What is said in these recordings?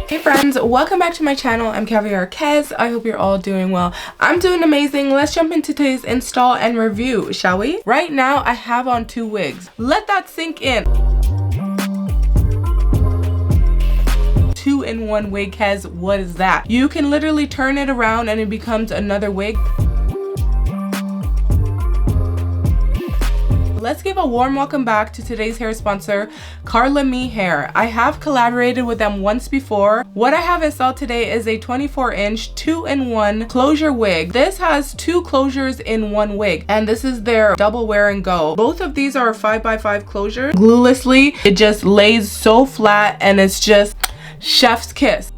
Hey friends, welcome back to my channel. I'm Caviar Kez. I hope you're all doing well. I'm doing amazing. Let's jump into today's install and review, shall we? Right now I have on 2 wigs. Let that sink in. 2-in-1 wig, Kez. What is that? You can literally turn it around and it becomes another wig. Let's give a warm welcome back to today's hair sponsor, Karlami Hair. I have collaborated with them once before. What I have installed today is a 24-inch 2-in-1 closure wig. This has 2 closures in 1 wig, and this is their double wear and go. Both of these are 5x5 closures. Gluelessly, it just lays so flat and it's just chef's kiss.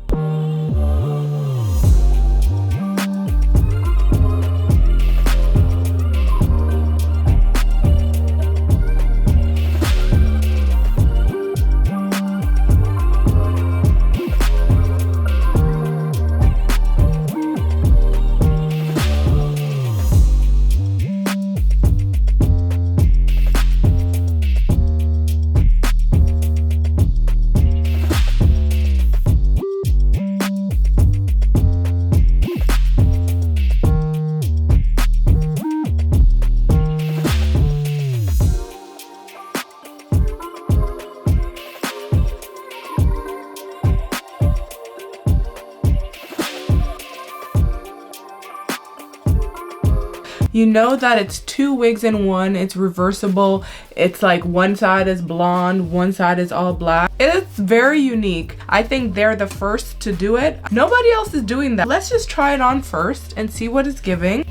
You know that it's 2 wigs in 1. It's reversible. It's like one side is blonde, one side is all black. It's very unique. I think they're the first to do it. Nobody else is doing that. Let's just try it on first and see what it's giving.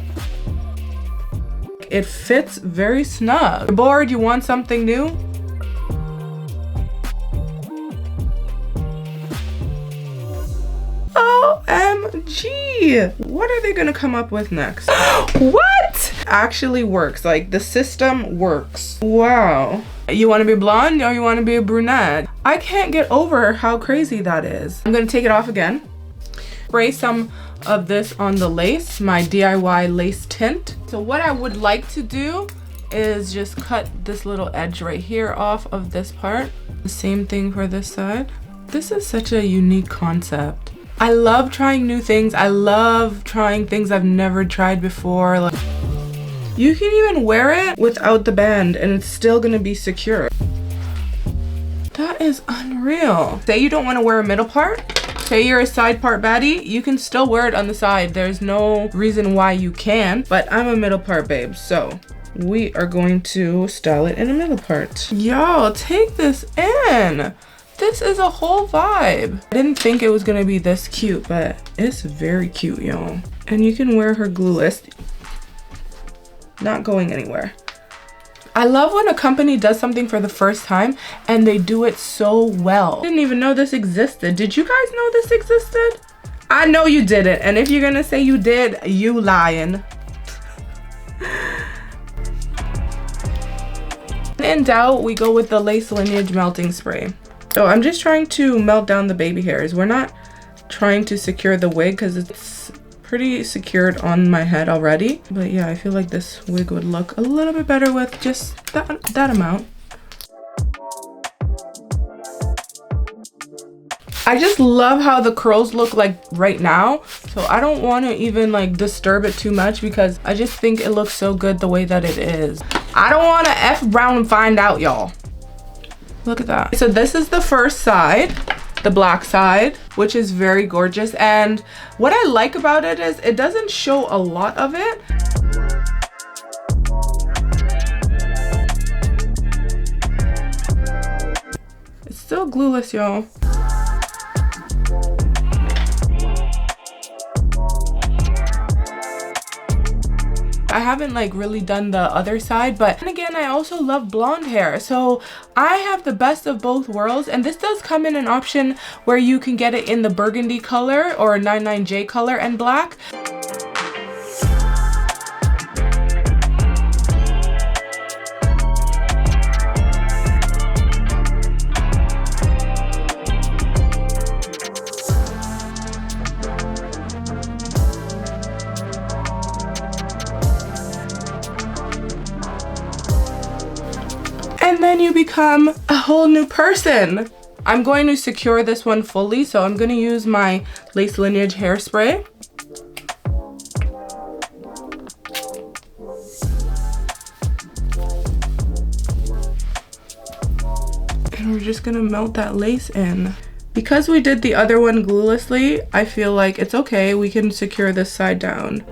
It fits very snug. You're bored? You want something new? OMG! What are they gonna come up with next? What? Actually works. Like, the system works. Wow. You want to be blonde or you want to be a brunette? I can't get over how crazy that is. I'm gonna take it off again. Spray some of this on the lace, my DIY lace tint. So what I would like to do is just cut this little edge right here off of this part. The same thing for this side. This is such a unique concept. I love trying new things. I love trying things I've never tried before. Like, you can even wear it without the band and it's still gonna be secure. That is unreal. Say you don't want to wear a middle part. Say you're a side part baddie, you can still wear it on the side. There's no reason why you can, but I'm a middle part babe, so we are going to style it in a middle part. Yo, take this in. This is a whole vibe. I didn't think it was gonna be this cute, but it's very cute, y'all. And you can wear her glueless. Not going anywhere. I love when a company does something for the first time and they do it so well. I didn't even know this existed. Did you guys know this existed? I know you didn't, and if you're gonna say you did, you lying. In doubt, we go with the Lace Lineage melting spray. So I'm just trying to melt down the baby hairs. We're not trying to secure the wig because it's pretty secured on my head already. But yeah, I feel like this wig would look a little bit better with just that amount. I just love how the curls look like right now. So I don't want to even like disturb it too much because I just think it looks so good the way that it is. I don't want to F around and find out, y'all. Look at that. So this is the first side, the black side, which is very gorgeous. And what I like about it is it doesn't show a lot of it. It's still glueless, y'all. I haven't like really done the other side, but then again, I also love blonde hair, so I have the best of both worlds. And this does come in an option where you can get it in the burgundy color or 99J color and black. then you become a whole new person. I'm going to secure this one fully, so I'm going to use my Lace Lineage hairspray. And we're just going to melt that lace in. Because we did the other one gluelessly, I feel like it's okay. We can secure this side down.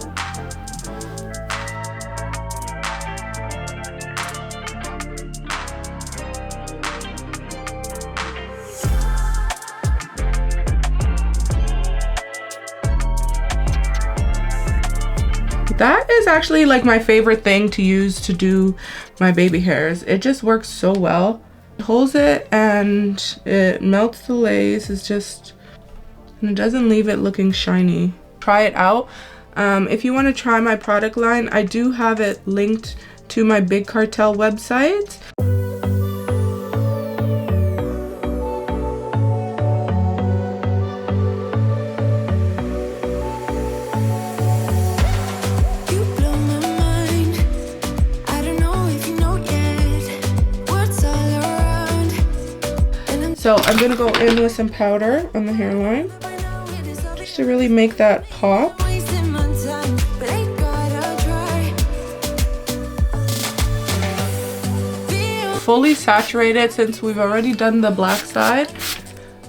That is actually like my favorite thing to use to do my baby hairs. It just works so well. It holds it and it melts the lace. It's just, and it doesn't leave it looking shiny. Try it out. If you want to try my product line, I do have it linked to my Big Cartel website. So I'm gonna go in with some powder on the hairline just to really make that pop. Fully saturated since we've already done the black side,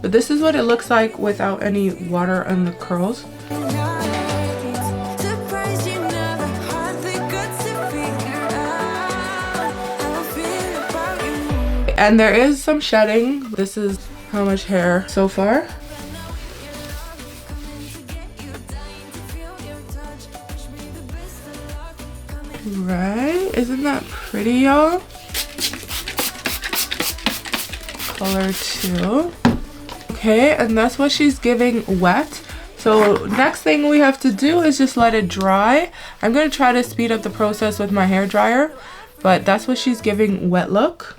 but this is what it looks like without any water on the curls. And there is some shedding. This is how much hair so far. Right? Isn't that pretty, y'all? Color 2. Okay, and that's what she's giving wet. So next thing we have to do is just let it dry. I'm going to try to speed up the process with my hair dryer, but that's what she's giving wet look.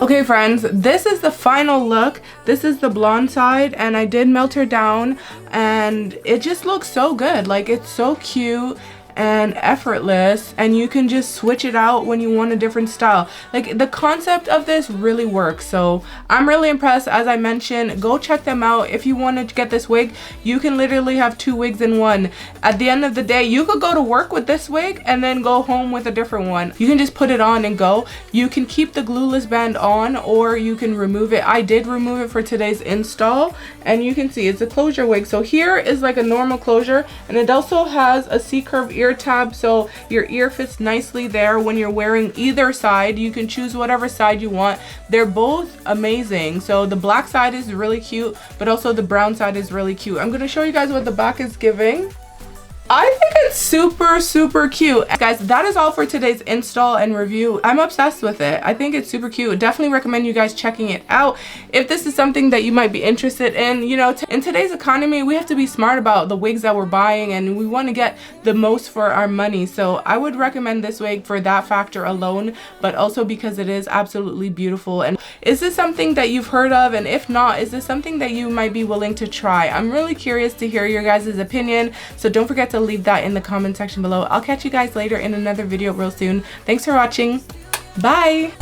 Okay friends, this is the final look. This is the blonde side, and I did melt her down and it just looks so good. Like, it's so cute and effortless, and you can just switch it out when you want a different style. Like, the concept of this really works, so I'm really impressed. As I mentioned, go check them out. If you want to get this wig, you can literally have 2 wigs in one. At the end of the day, you could go to work with this wig and then go home with a different one. You can just put it on and go. You can keep the glueless band on, or you can remove it. I did remove it for today's install, and you can see it's a closure wig. So here is like a normal closure, and it also has a C-curve ear tab, so your ear fits nicely there when you're wearing either side. You can choose whatever side you want. They're both amazing. So the black side is really cute, but also the brown side is really cute. I'm going to show you guys what the back is giving. I think it's super cute. Guys, that is all for today's install and review. I'm obsessed with it. I think it's super cute. Definitely recommend you guys checking it out if this is something that you might be interested in. You know, in today's economy, we have to be smart about the wigs that we're buying, and we want to get the most for our money. So I would recommend this wig for that factor alone, but also because it is absolutely beautiful. And is this something that you've heard of? And if not, is this something that you might be willing to try? I'm really curious to hear your guys' opinion, so don't forget to leave that in the comment section below. I'll catch you guys later in another video real soon. Thanks for watching. Bye.